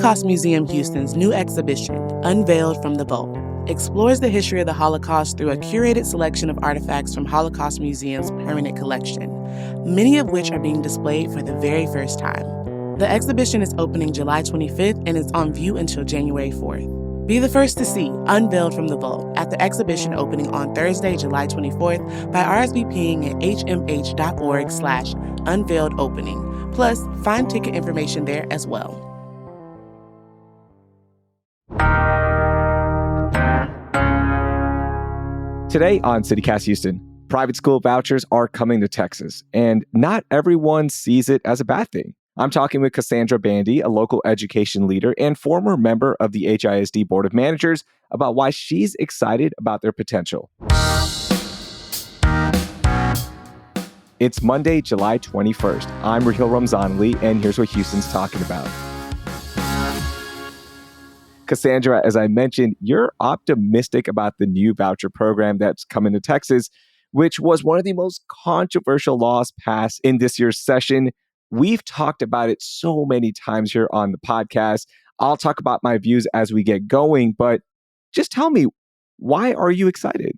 Holocaust Museum Houston's new exhibition, Unveiled from the Vault, explores the history of the Holocaust through a curated selection of artifacts from Holocaust Museum's permanent collection, many of which are being displayed for the very first time. The exhibition is opening July 25th and is on view until January 4th. Be the first to see Unveiled from the Vault at the exhibition opening on Thursday, July 24th by RSVPing at hmh.org/unveiledopening. Plus, find ticket information there as well. Today on CityCast Houston, private school vouchers are coming to Texas, and not everyone sees it as a bad thing. I'm talking with Cassandra Bandy, a local education leader and former member of the HISD Board of Managers, about why she's excited about their potential. It's Monday, July 21st. I'm Raheel Ramzanali, and here's what Houston's talking about. Cassandra, as I mentioned, you're optimistic about the new voucher program that's coming to Texas, which was one of the most controversial laws passed in this year's session. We've talked about it so many times here on the podcast. I'll talk about my views as we get going, but just tell me, why are you excited?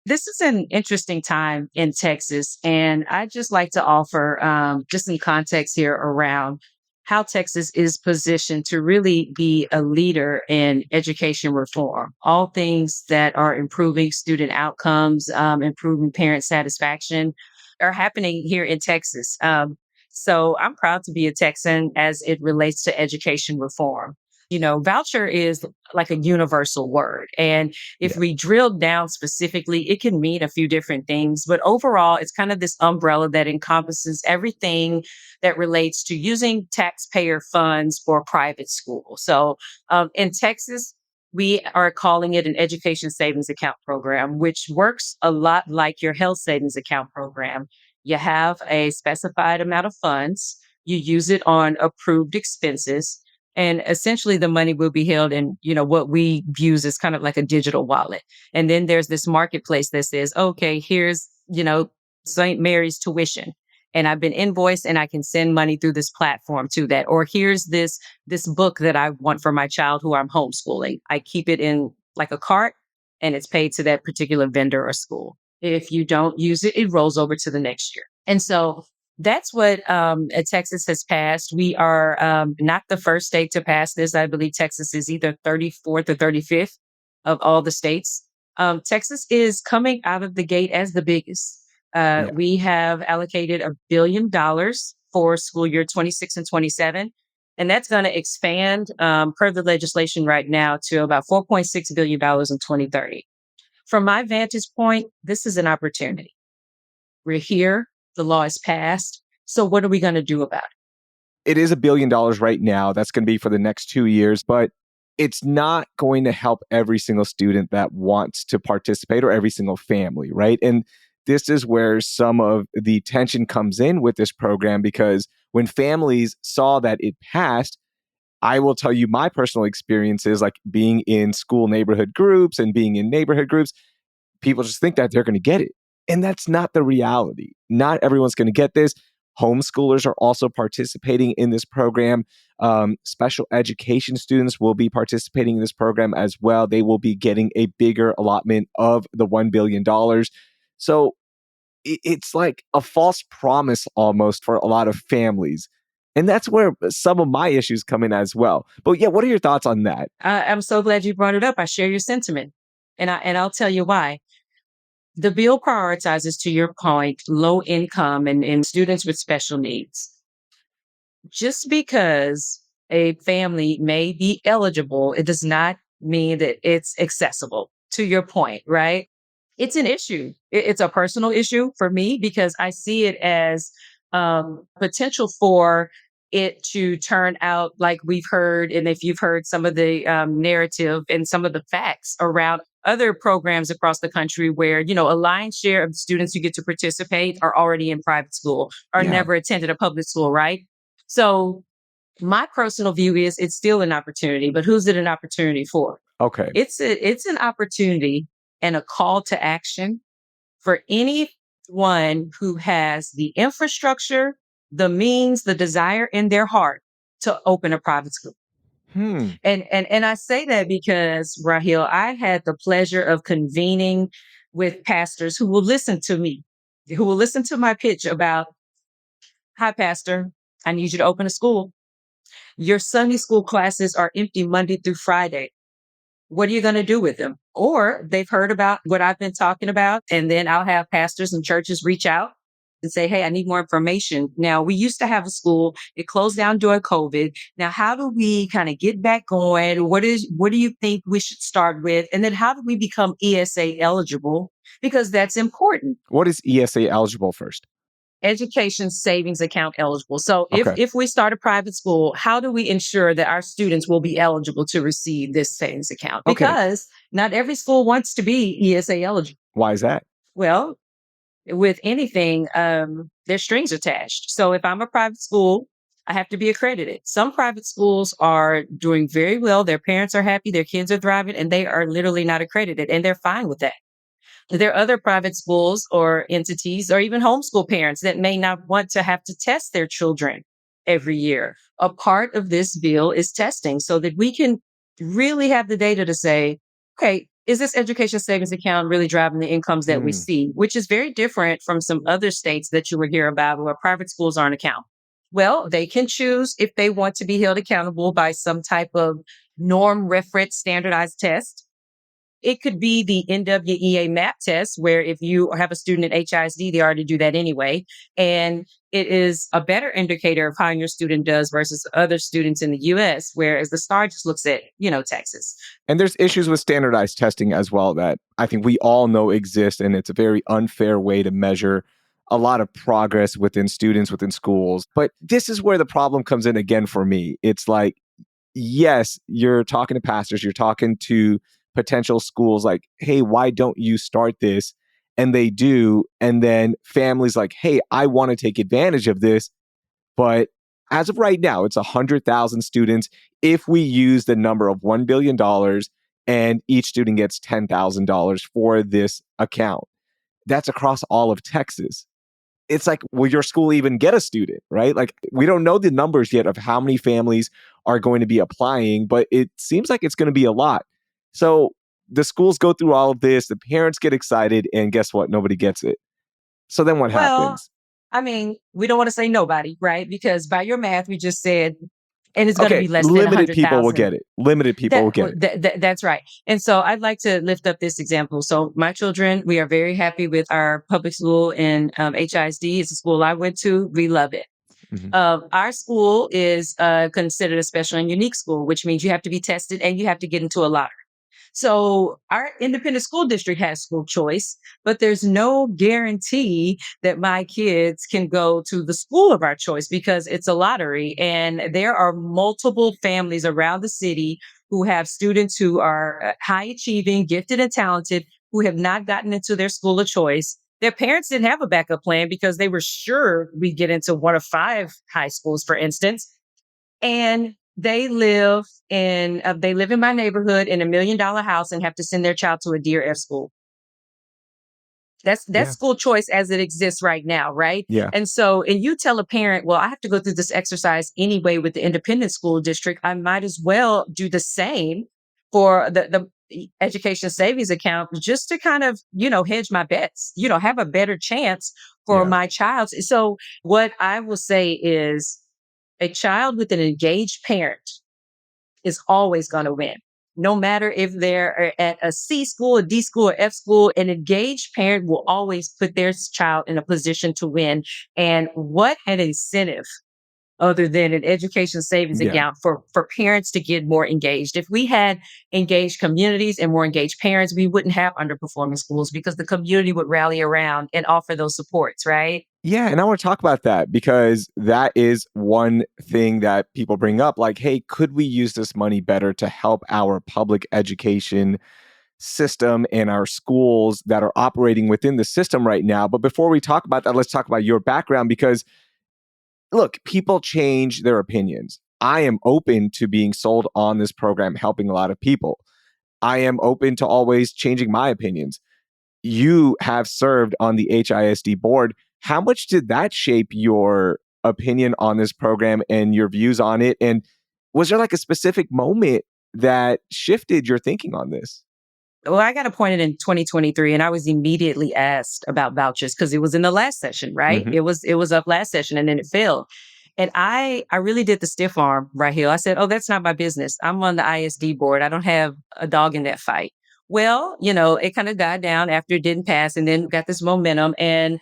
This is an interesting time in Texas, and I'd just like to offer just some context here around how Texas is positioned to really be a leader in education reform. All things that are improving student outcomes, improving parent satisfaction are happening here in Texas. So I'm proud to be a Texan as it relates to education reform. You know, voucher is like a universal word. And if we drill down specifically, it can mean a few different things. But overall, it's kind of this umbrella that encompasses everything that relates to using taxpayer funds for private school. So in Texas, we are calling it an education savings account program, which works a lot like your health savings account program. You have a specified amount of funds. You use it on approved expenses. And essentially the money will be held in, what we use as kind of like a digital wallet. And then there's this marketplace that says, okay, here's, St. Mary's tuition. And I've been invoiced and I can send money through this platform to that. Or here's this book that I want for my child who I'm homeschooling. I keep it in like a cart and it's paid to that particular vendor or school. If you don't use it, it rolls over to the next year. And so that's what Texas has passed. We are not the first state to pass this. I believe Texas is either 34th or 35th of all the states. Texas is coming out of the gate as the biggest. We have allocated $1 billion for school year 26 and 27. And that's going to expand per the legislation right now to about $4.6 billion in 2030. From my vantage point, this is an opportunity. We're here. The law is passed. So what are we going to do about it? It is $1 billion right now. That's going to be for the next 2 years, but it's not going to help every single student that wants to participate or every single family, right? And this is where some of the tension comes in with this program, because when families saw that it passed, I will tell you my personal experiences, like being in school neighborhood groups and being in neighborhood groups, people just think that they're going to get it. And that's not the reality. Not everyone's going to get this. Homeschoolers are also participating in this program. Special education students will be participating in this program as well. They will be getting a bigger allotment of the $1 billion. So it's like a false promise almost for a lot of families. And that's where some of my issues come in as well. But yeah, what are your thoughts on that? I'm so glad you brought it up. I share your sentiment. And I'll tell you why. The bill prioritizes, to your point, low income and students with special needs. Just because a family may be eligible, it does not mean that it's accessible, to your point, right? It's an issue. It's a personal issue for me because I see it as potential for it to turn out like we've heard. And if you've heard some of the narrative and some of the facts around other programs across the country where, a lion's share of the students who get to participate are already in private school or never attended a public school, right? So my personal view is it's still an opportunity, but who's it an opportunity for? Okay. It's an opportunity and a call to action for anyone who has the infrastructure, the means, the desire in their heart to open a private school. Hmm. And I say that because, Raheel, I had the pleasure of convening with pastors who will listen to me, who will listen to my pitch about, hi, Pastor, I need you to open a school. Your Sunday school classes are empty Monday through Friday. What are you going to do with them? Or they've heard about what I've been talking about. And then I'll have pastors and churches reach out and say, hey, I need more information. Now, we used to have a school. It closed down during COVID. Now, how do we kind of get back going? What do you think we should start with? And then how do we become ESA eligible? Because that's important. What is ESA eligible first? Education savings account eligible. So Okay. if we start a private school, how do we ensure that our students will be eligible to receive this savings account? Okay. Because not every school wants to be ESA eligible. Why is that? Well, with anything, there's strings attached. So if I'm a private school, I have to be accredited. Some private schools are doing very well. Their parents are happy, their kids are thriving, and they are literally not accredited, and they're fine with that. There are other private schools or entities or even homeschool parents that may not want to have to test their children every year. A part of this bill is testing so that we can really have the data to say, okay, is this education savings account really driving the incomes that we Hmm. see? Which is very different from some other states that you will hear about where private schools aren't accountable. Well, they can choose if they want to be held accountable by some type of norm reference standardized test. It could be the NWEA MAP test, where if you have a student at HISD, they already do that anyway. And it is a better indicator of how your student does versus other students in the US, whereas the STAR just looks at, Texas. And there's issues with standardized testing as well that I think we all know exist. And it's a very unfair way to measure a lot of progress within students, within schools. But this is where the problem comes in again for me. It's like, yes, you're talking to pastors, you're talking to potential schools like, hey, why don't you start this? And they do. And then families like, hey, I want to take advantage of this. But as of right now, it's 100,000 students. If we use the number of $1 billion and each student gets $10,000 for this account, that's across all of Texas. It's like, will your school even get a student, right? Like, we don't know the numbers yet of how many families are going to be applying, but it seems like it's going to be a lot. So the schools go through all of this, the parents get excited, and guess what? Nobody gets it. So then what Well, happens? I mean, we don't want to say nobody, right? Because by your math, we just said, and it's going to Okay, be less than limited people will 100,000. get it. Limited people will get it. That's right. And so I'd like to lift up this example. So my children, we are very happy with our public school in HISD. It's a school I went to. We love it. Mhm. Our school is considered a special and unique school, which means you have to be tested and you have to get into a lottery. So our independent school district has school choice, but there's no guarantee that my kids can go to the school of our choice because it's a lottery. And there are multiple families around the city who have students who are high achieving, gifted, and talented who have not gotten into their school of choice. Their parents didn't have a backup plan because they were sure we'd get into one of 5 high schools, for instance. And they live in my neighborhood in $1 million house and have to send their child to a Dear F school. That's Yeah. school choice as it exists right now, right? Yeah. And you tell a parent, well, I have to go through this exercise anyway with the independent school district. I might as well do the same for the education savings account just to kind of, hedge my bets, have a better chance for Yeah. my child. So what I will say is a child with an engaged parent is always going to win. No matter if they're at a C school, a D school, or F school, an engaged parent will always put their child in a position to win. And what an incentive other than an education savings Yeah. account for parents to get more engaged. If we had engaged communities and more engaged parents, we wouldn't have underperforming schools because the community would rally around and offer those supports, right? Yeah, and I want to talk about that because that is one thing that people bring up like, hey, could we use this money better to help our public education system and our schools that are operating within the system right now? But before we talk about that, let's talk about your background because look, people change their opinions. I am open to being sold on this program, helping a lot of people. I am open to always changing my opinions. You have served on the HISD board. How much did that shape your opinion on this program and your views on it? And Was there like a specific moment that shifted your thinking on this? Well, I got appointed in 2023 and I was immediately asked about vouchers because it was in the last session, right? Hmm. It was up last session and then it failed. And I really did the stiff arm, Raheel. I said, "Oh, that's not my business. I'm on the ISD board. I don't have a dog in that fight." Well, it kind of died down after it didn't pass and then got this momentum. And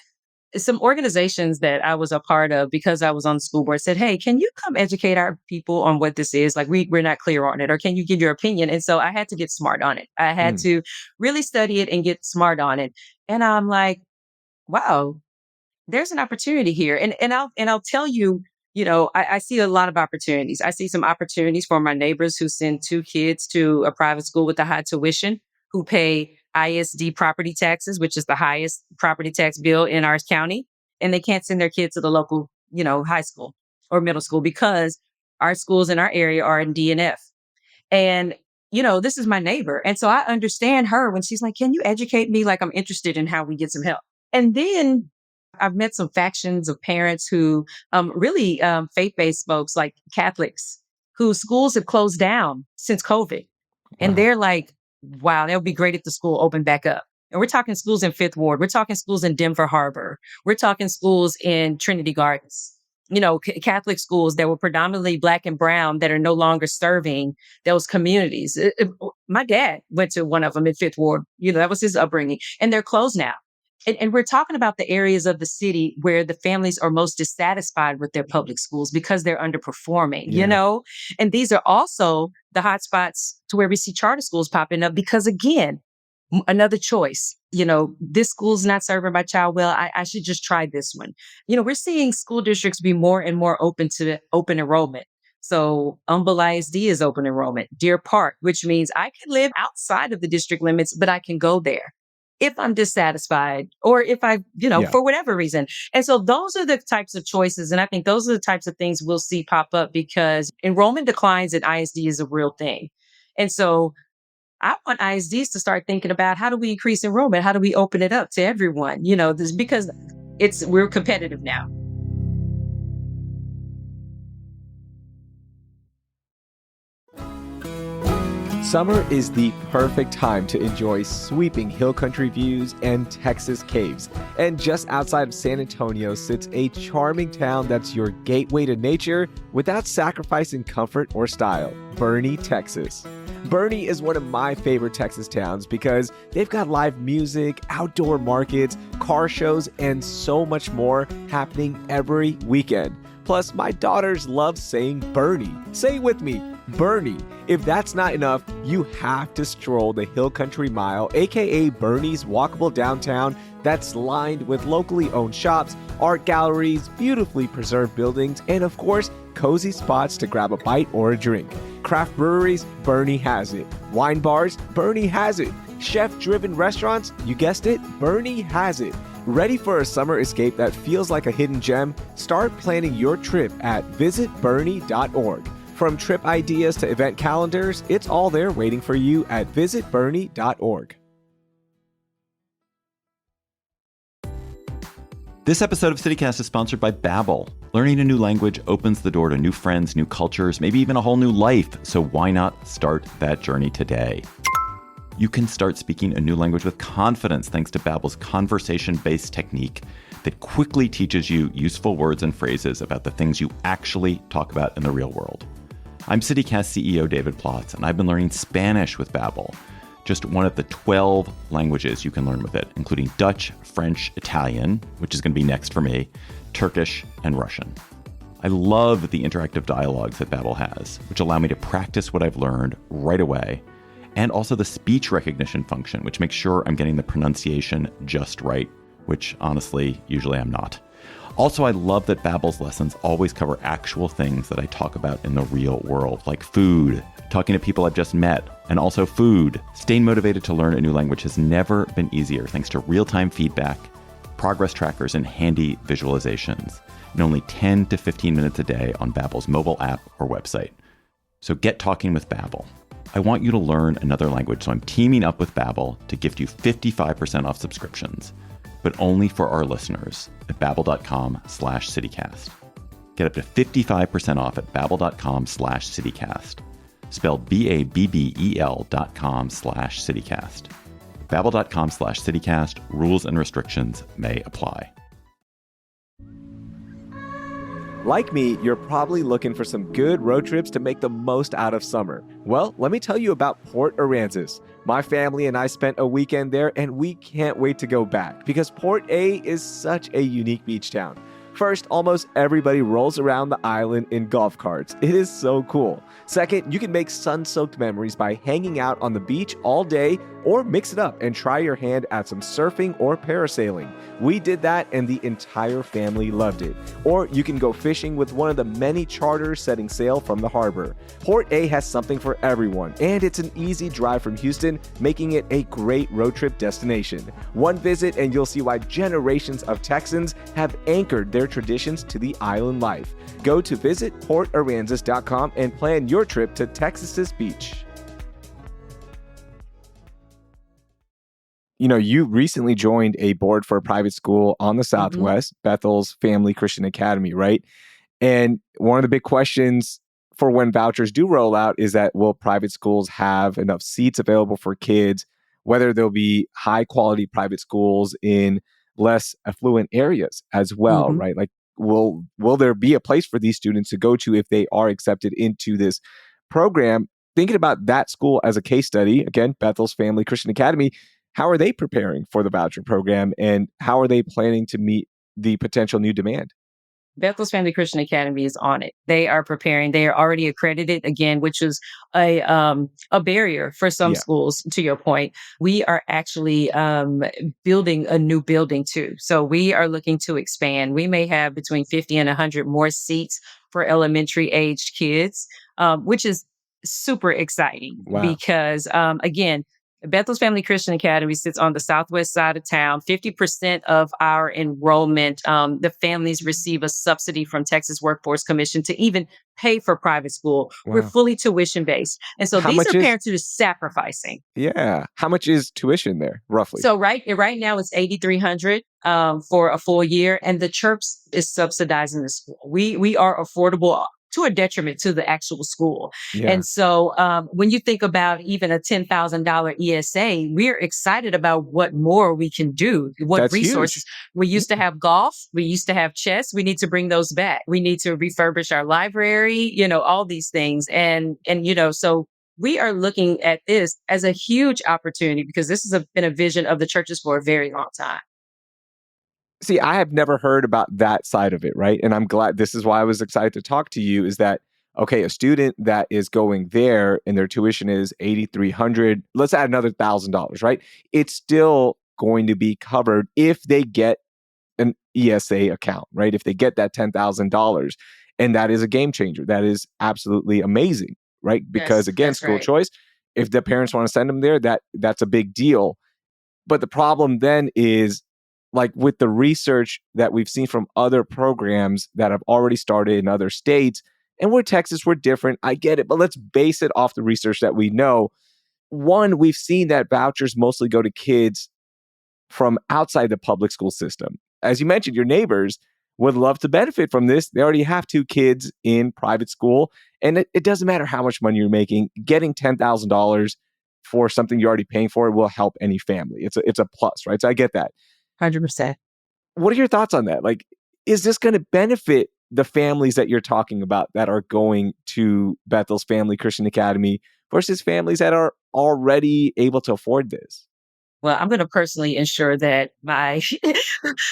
some organizations that I was a part of, because I was on the school board, said, "Hey, can you come educate our people on what this is? Like, we're not clear on it, or can you give your opinion?" And so I had to get smart on it. I had Mm, to really study it and get smart on it. And I'm like, wow, there's an opportunity here. And I'll tell you, I see a lot of opportunities. I see some opportunities for my neighbors who send two kids to a private school with a high tuition, who pay ISD property taxes, which is the highest property tax bill in our county, and they can't send their kids to the local, high school or middle school because our schools in our area are in DNF. And, this is my neighbor. And so I understand her when she's like, "Can you educate me? Like, I'm interested in how we get some help." And then I've met some factions of parents who really faith-based folks like Catholics whose schools have closed down since COVID. And wow. they're like, wow, that would be great if the school opened back up. And we're talking schools in Fifth Ward. We're talking schools in Denver Harbor. We're talking schools in Trinity Gardens. Catholic schools that were predominantly Black and brown that are no longer serving those communities. My dad went to one of them in Fifth Ward. That was his upbringing. And they're closed now. And we're talking about the areas of the city where the families are most dissatisfied with their public schools because they're underperforming, Yeah. And these are also the hotspots to where we see charter schools popping up because, again, another choice. This school's not serving my child well. I should just try this one. We're seeing school districts be more and more open to open enrollment. So Humble ISD is open enrollment. Deer Park, which means I can live outside of the district limits, but I can go there if I'm dissatisfied or if Yeah. for whatever reason. And so those are the types of choices. And I think those are the types of things we'll see pop up because enrollment declines at ISD is a real thing. And so I want ISDs to start thinking about, how do we increase enrollment? How do we open it up to everyone? This because we're competitive now. Summer is the perfect time to enjoy sweeping hill country views and Texas caves. And just outside of San Antonio sits a charming town that's your gateway to nature without sacrificing comfort or style, Boerne, Texas. Boerne is one of my favorite Texas towns because they've got live music, outdoor markets, car shows, and so much more happening every weekend. Plus, my daughters love saying Boerne. Say it with me, Boerne. If that's not enough, you have to stroll the Hill Country Mile, aka Boerne's walkable downtown that's lined with locally owned shops, art galleries, beautifully preserved buildings, and of course, cozy spots to grab a bite or a drink. Craft breweries, Boerne has it. Wine bars, Boerne has it. Chef-driven restaurants, you guessed it, Boerne has it. Ready for a summer escape that feels like a hidden gem? Start planning your trip at visitboerne.org. From trip ideas to event calendars, it's all there waiting for you at visitboerne.org. This episode of CityCast is sponsored by Babbel. Learning a new language opens the door to new friends, new cultures, maybe even a whole new life. So why not start that journey today? You can start speaking a new language with confidence thanks to Babbel's conversation-based technique that quickly teaches you useful words and phrases about the things you actually talk about in the real world. I'm CityCast CEO David Plotz, and I've been learning Spanish with Babbel, just one of the 12 languages you can learn with it, including Dutch, French, Italian, which is going to be next for me, Turkish, and Russian. I love the interactive dialogues that Babbel has, which allow me to practice what I've learned right away, and also the speech recognition function, which makes sure I'm getting the pronunciation just right, which honestly, usually I'm not. Also, I love that Babbel's lessons always cover actual things that I talk about in the real world, like food, talking to people I've just met, and also food. Staying motivated to learn a new language has never been easier thanks to real-time feedback, progress trackers, and handy visualizations in only 10 to 15 minutes a day on Babbel's mobile app or website. So get talking with Babbel. I want you to learn another language, so I'm teaming up with Babbel to gift you 55% off subscriptions, but only for our listeners at babbel.com/citycast. Get up to 55% off at babbel.com/citycast. Spelled BABBEL.com/citycast. Babbel.com/citycast. Rules and restrictions may apply. Like me, you're probably looking for some good road trips to make the most out of summer. Well, let me tell you about Port Aransas. My family and I spent a weekend there, and we can't wait to go back because Port A is such a unique beach town. First, almost everybody rolls around the island in golf carts. It is so cool. Second, you can make sun-soaked memories by hanging out on the beach all day, or mix it up and try your hand at some surfing or parasailing. We did that and the entire family loved it. Or you can go fishing with one of the many charters setting sail from the harbor. Port A has something for everyone, and it's an easy drive from Houston, making it a great road trip destination. One visit and you'll see why generations of Texans have anchored their traditions to the island life. Go to visitportaransas.com and plan your trip to Texas's beach. You know, you recently joined a board for a private school on the Southwest, Bethel's Family Christian Academy, right? And one of the big questions for when vouchers do roll out is that will private schools have enough seats available for kids, whether there'll be high quality private schools in less affluent areas as well, right? Like, will there be a place for these students to go to if they are accepted into this program? Thinking about that school as a case study, again, Bethel's Family Christian Academy, how are they preparing for the voucher program, and how are they planning to meet the potential new demand? Bethel's Family Christian Academy is on it. They are preparing. They are already accredited again, which is a barrier for some schools. To your point, we are actually building a new building too. So we are looking to expand. We may have between 50 and 100 more seats for elementary aged kids, which is super exciting because again, Bethel's Family Christian Academy sits on the southwest side of town. 50% of our enrollment, the families receive a subsidy from Texas Workforce Commission to even pay for private school. We're fully tuition based. And so these are parents who are sacrificing. Yeah. How much is tuition there, roughly? So right now it's $8,300 for a full year, and the church is subsidizing the school. We are affordable to a detriment to the actual school. And so when you think about even a $10,000 ESA, we're excited about what more we can do, what That's resources. huge. We used to have golf. We used to have chess. We need to bring those back. We need to refurbish our library, all these things. And so we are looking at this as a huge opportunity because this has been a vision of the churches for a very long time. See, I have never heard about that side of it, right? And I'm glad, this is why I was excited to talk to you, is that, okay, a student that is going there and their tuition is $8,300, let's add another $1,000, right? It's still going to be covered if they get an ESA account, right? If they get that $10,000. And that is a game changer. That is absolutely amazing, right? Because again, school choice, if the parents want to send them there, that's a big deal. But the problem then is, like with the research that we've seen from other programs that have already started in other states, and we're Texas, we're different, I get it, but let's base it off the research that we know. One, we've seen that vouchers mostly go to kids from outside the public school system. As you mentioned, your neighbors would love to benefit from this. They already have 2 kids in private school, and it doesn't matter how much money you're making. Getting $10,000 for something you're already paying for will help any family. It's a plus, right? So I get that. 100%. What are your thoughts on that? Like, is this going to benefit the families that you're talking about that are going to Bethel's Family Christian Academy versus families that are already able to afford this? Well, I'm going to personally ensure that my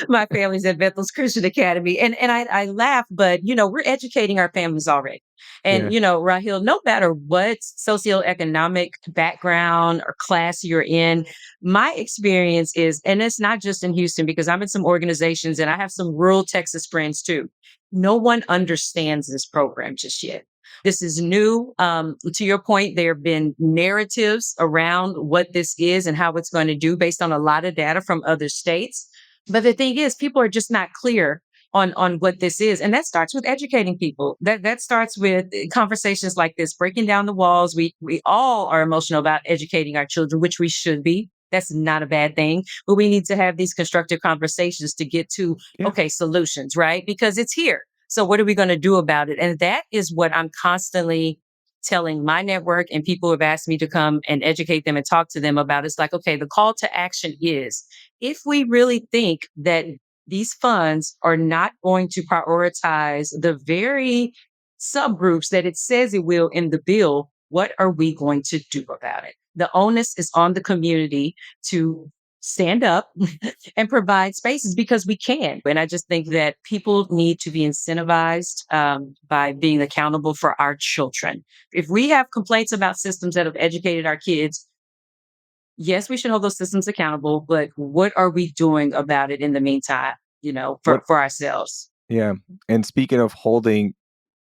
my family's at Bethel's Christian Academy. And I laugh, but, we're educating our families already. And, Raheel, no matter what socioeconomic background or class you're in, my experience is, and it's not just in Houston, because I'm in some organizations and I have some rural Texas friends too. No one understands this program just yet. This is new. To your point, there have been narratives around what this is and how it's going to do based on a lot of data from other states. But the thing is, people are just not clear on what this is. And that starts with educating people. That starts with conversations like this, breaking down the walls. We all are emotional about educating our children, which we should be. That's not a bad thing. But we need to have these constructive conversations to get to, solutions, right? Because it's here. So what are we going to do about it? And that is what I'm constantly telling my network and people who have asked me to come and educate them and talk to them about. It's like, okay, the call to action is, if we really think that these funds are not going to prioritize the very subgroups that it says it will in the bill, what are we going to do about it? The onus is on the community to stand up and provide spaces, because we can. And I just think that people need to be incentivized by being accountable for our children. If we have complaints about systems that have educated our kids, yes, we should hold those systems accountable, but what are we doing about it in the meantime, What? for ourselves? Yeah. And speaking of holding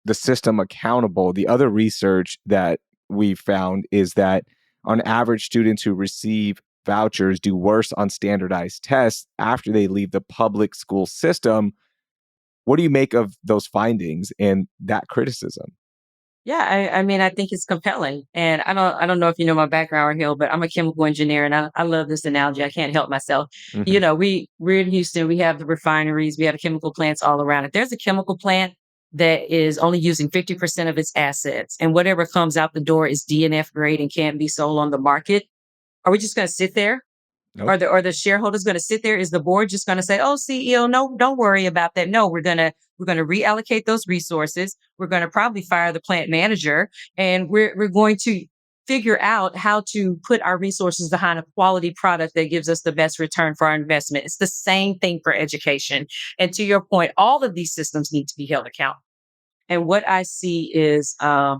the system accountable, the other research that we found is that on average, students who receive vouchers do worse on standardized tests after they leave the public school system. What do you make of those findings and that criticism? Yeah, I mean, I think it's compelling. And I don't know if you know my background, Hill, but I'm a chemical engineer, and I love this analogy. I can't help myself. Hmm. We're in Houston, we have the refineries, we have chemical plants all around. If there's a chemical plant that is only using 50% of its assets, and whatever comes out the door is DNF grade and can't be sold on the market, are we just gonna sit there? Nope. Are the shareholders going to sit there? Is the board just going to say, "Oh, CEO, no, don't worry about that"? No, we're going to reallocate those resources. We're going to probably fire the plant manager, and we're going to figure out how to put our resources behind a quality product that gives us the best return for our investment. It's the same thing for education. And to your point, all of these systems need to be held accountable. And what I see is a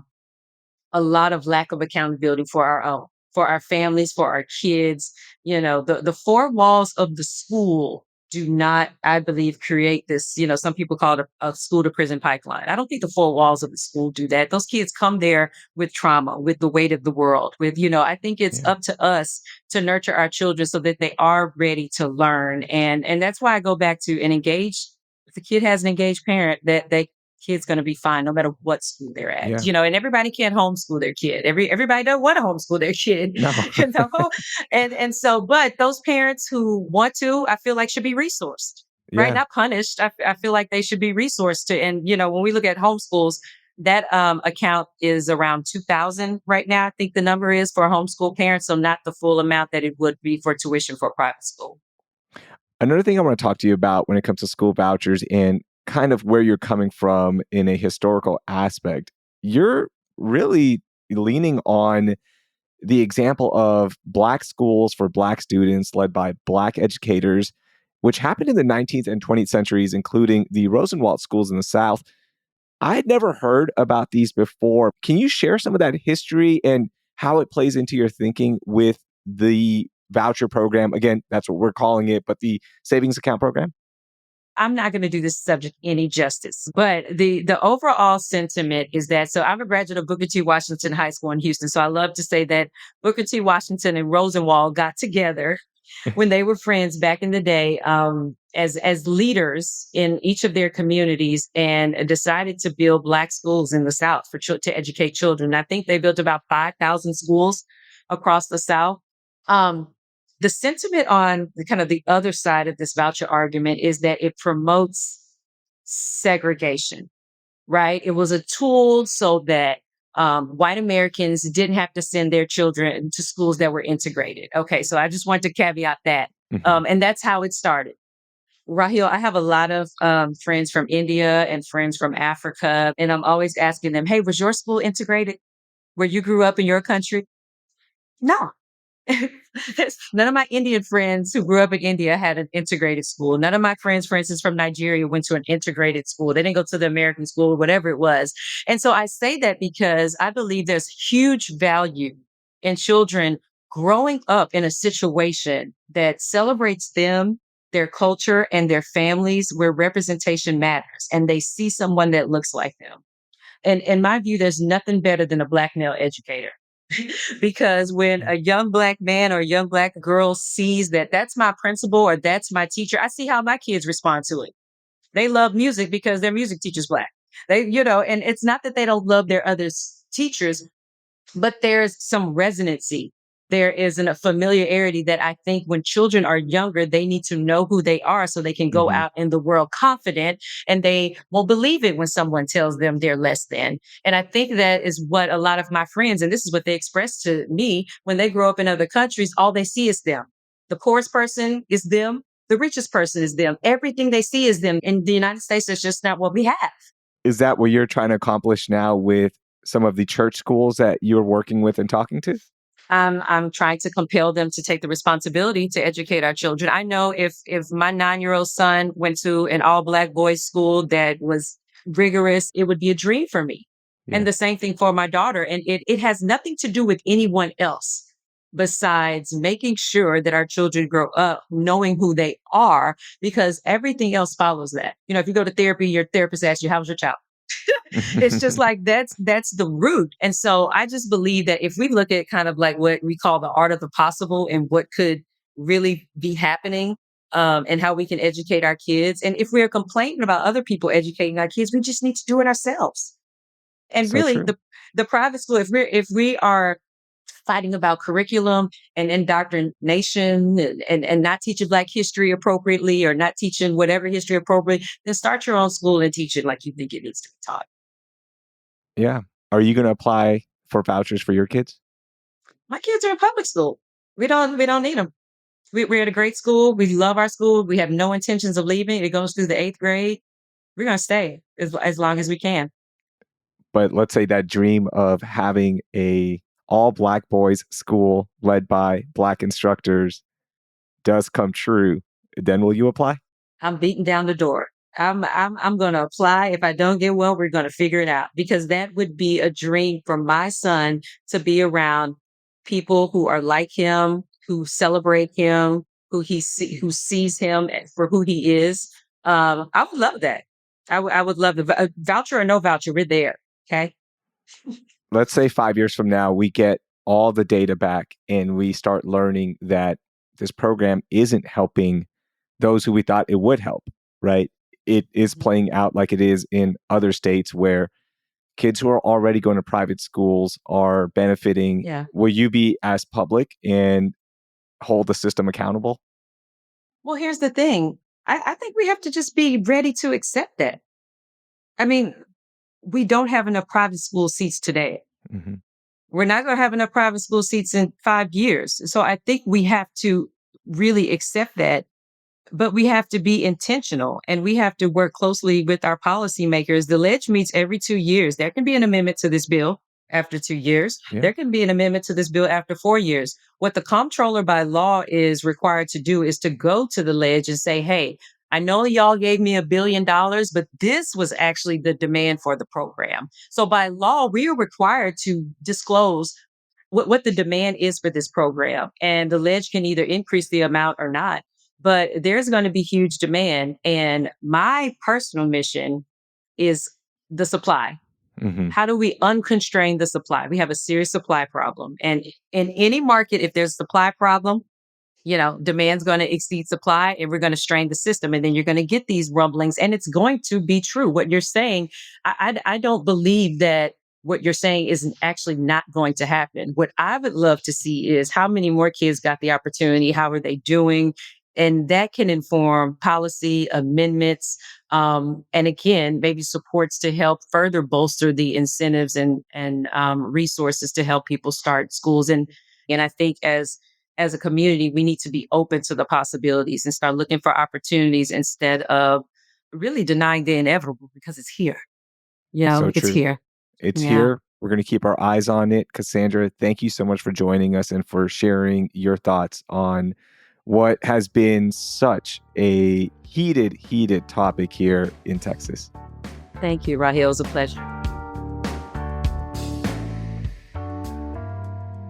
lot of lack of accountability for our own, for our families, for our kids. The four walls of the school do not, I believe, create this, some people call it a school to prison pipeline. I don't think the four walls of the school do that. Those kids come there with trauma, with the weight of the world, I think it's Yeah. up to us to nurture our children so that they are ready to learn. And that's why I go back to an engaged, if the kid has an engaged parent, that they kid's going to be fine no matter what school they're at. Yeah. And everybody can't homeschool their kid. Everybody don't want to homeschool their kid. No. you know and so, but those parents who want to, I feel like, should be resourced, right? Yeah. Not punished. I feel like they should be resourced to. And when we look at homeschools, that account is around 2,000 right now. I think the number is for homeschool parents, so not the full amount that it would be for tuition for private school. Another thing I want to talk to you about when it comes to school vouchers and kind of where you're coming from in a historical aspect, you're really leaning on the example of Black schools for Black students led by Black educators, which happened in the 19th and 20th centuries, including the Rosenwald schools in the South. I had never heard about these before. Can you share some of that history and how it plays into your thinking with the voucher program? Again, that's what we're calling it, but the savings account program? I'm not going to do this subject any justice, but the overall sentiment is that, so I'm a graduate of Booker T. Washington High School in Houston. So I love to say that Booker T. Washington and Rosenwald got together when they were friends back in the day, as leaders in each of their communities, and decided to build Black schools in the South to educate children. I think they built about 5,000 schools across the South. Um, the sentiment on kind of the other side of this voucher argument is that it promotes segregation, right? It was a tool so that white Americans didn't have to send their children to schools that were integrated. Okay, so I just wanted to caveat that. Mhm. And that's how it started. Raheel, I have a lot of friends from India and friends from Africa, and I'm always asking them, hey, was your school integrated where you grew up in your country? No. None of my Indian friends who grew up in India had an integrated school. None of my friends, for instance, from Nigeria went to an integrated school. They didn't go to the American school or whatever it was. And so I say that because I believe there's huge value in children growing up in a situation that celebrates them, their culture, and their families, where representation matters and they see someone that looks like them. And in my view, there's nothing better than a Black male educator. Because when a young Black man or a young Black girl sees that that's my principal or that's my teacher, I see how my kids respond to it. They love music because their music teacher's Black. And it's not that they don't love their other teachers, but there's some resonancy there is a familiarity that I think when children are younger, they need to know who they are so they can go Hmm. out in the world confident, and they won't believe it when someone tells them they're less than. And I think that is what a lot of my friends, and this is what they express to me when they grow up in other countries, all they see is them. The poorest person is them. The richest person is them. Everything they see is them. In the United States, that's just not what we have. Is that what you're trying to accomplish now with some of the church schools that you're working with and talking to? I'm trying to compel them to take the responsibility to educate our children. I know if my 9-year-old son went to an all Black boys school that was rigorous, it would be a dream for me. And Yeah, the same thing for my daughter. And it has nothing to do with anyone else besides making sure that our children grow up knowing who they are, because everything else follows that. If you go to therapy, your therapist asks you, how's your child? It's just like that's the root. And so I just believe that if we look at kind of like what we call the art of the possible and what could really be happening, and how we can educate our kids. And if we're complaining about other people educating our kids, we just need to do it ourselves. And so really true. the private school, if we are fighting about curriculum and indoctrination, and not teaching Black history appropriately or not teaching whatever history appropriately, then start your own school and teach it like you think it needs to be taught. Yeah. Are you going to apply for vouchers for your kids? My kids are in public school. We don't need them. We're at a great school. We love our school. We have no intentions of leaving. It goes through the 8th grade. We're gonna stay as long as we can. But let's say that dream of having a all Black boys school led by Black instructors does come true, then will you apply? I'm beating down the door. I'm gonna apply. If I don't get one, we're gonna figure it out, because that would be a dream for my son, to be around people who are like him, who celebrate him, who sees him for who he is. I would love that. I would love the voucher or no voucher. We're there. Okay. Let's say 5 years from now, we get all the data back and we start learning that this program isn't helping those who we thought it would help, right? It is playing out like it is in other states where kids who are already going to private schools are benefiting. Yeah. Will you be as public and hold the system accountable? Well, here's the thing. I think we have to just be ready to accept that. I mean, we don't have enough private school seats today. Hmm. We're not going to have enough private school seats in 5 years. So I think we have to really accept that, but we have to be intentional and we have to work closely with our policymakers. The ledge meets every 2 years. There can be an amendment to this bill after 2 years. Yeah. There can be an amendment to this bill after 4 years. What the comptroller by law is required to do is to go to the ledge and say, hey, I know y'all gave me $1 billion, but this was actually the demand for the program. So by law, we are required to disclose what the demand is for this program. And the ledge can either increase the amount or not. But there's going to be huge demand. And my personal mission is the supply. Hmm. How do we unconstrain the supply? We have a serious supply problem. And in any market, if there's a supply problem, demand's going to exceed supply and we're going to strain the system. And then you're going to get these rumblings, and it's going to be true. What you're saying, I don't believe that what you're saying is actually not going to happen. What I would love to see is how many more kids got the opportunity, how are they doing? And that can inform policy amendments. And again, maybe supports to help further bolster the incentives and resources to help people start schools. And I think as a community, we need to be open to the possibilities and start looking for opportunities instead of really denying the inevitable, because it's here. So It's true. here. It's Yeah. here. We're going to keep our eyes on it. Cassandra, thank you so much for joining us and for sharing your thoughts on what has been such a heated topic here in Texas. Thank you, Raheel. It was a pleasure.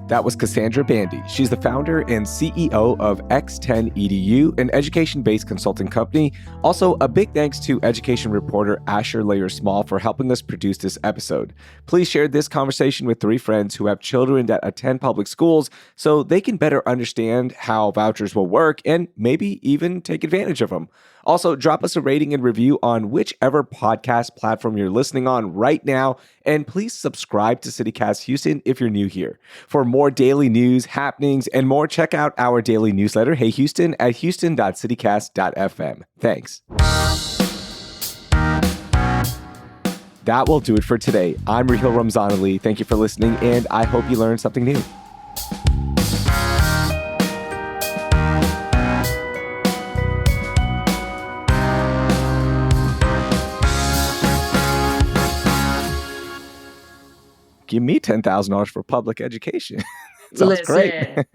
That was Cassandra Bandy. She's the founder and CEO of X10EDU, an education-based consulting company. Also, a big thanks to education reporter Asher Layer Small for helping us produce this episode. Please share this conversation with 3 friends who have children that attend public schools so they can better understand how vouchers will work and maybe even take advantage of them. Also, drop us a rating and review on whichever podcast platform you're listening on right now. And please subscribe to CityCast Houston if you're new here. For more daily news, happenings, and more, check out our daily newsletter, Hey Houston, at houston.citycast.fm. Thanks. That will do it for today. I'm Raheel Ramzanali. Thank you for listening, and I hope you learned something new. Give me $10,000 for public education. Sounds great.